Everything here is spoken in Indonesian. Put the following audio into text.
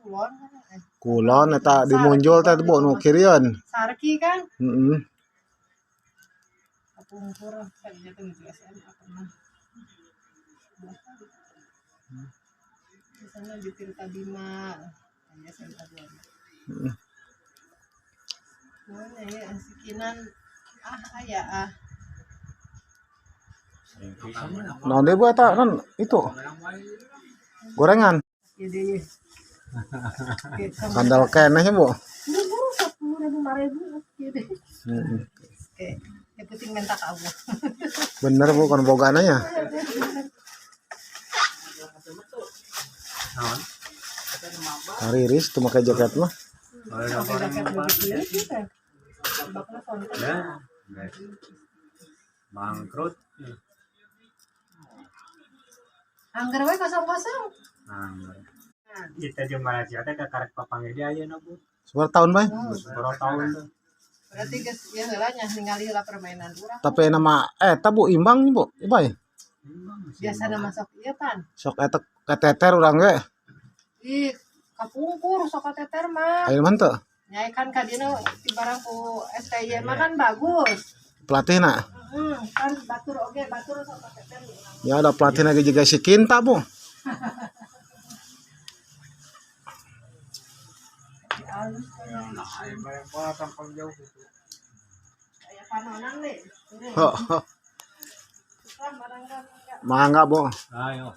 kulon. Kulon eta dimunjul teh Bu nu kirieun. Sarki kan? Heeh. Kapungkur kerja tuh di SMA pernah. Di sana di Tirta Bima. Hanya SMA 2. Heeh. Mana ya asikinan aya Naon deui Bu eta non itu. Gorengan. Ide Sandal keneh ya Bu. ini baru 10.000 gitu. Heeh. Kayak puting mentak aku. Bener Bu kan bogana nya. Kariris tuh make jaket mah. Bangkrut. Angger we kosong-kosong. Kita di Malaysia teh karek papangge dia ayeuna Bu. Seberapa tahun bae? Sepuluh tahun tuh. Berarti geus ya heula nya ningali heula permainan urang. Tapi nama eta Bu imbang nih Bu. Bae. Biasana masuk ieu pan. Sok eta keteter urang ge. Ih, kapungkur sok kateter mah. Ayeuna mah teu. Nyai kan ka dina ti barang ku STY mah kan bagus. Pelatihna. Kan batur oge batur sok kateter. Ya ada pelatihna ge juga si Kinta Bu. Alus kayak panonan le. Mangga Bu. Ayo.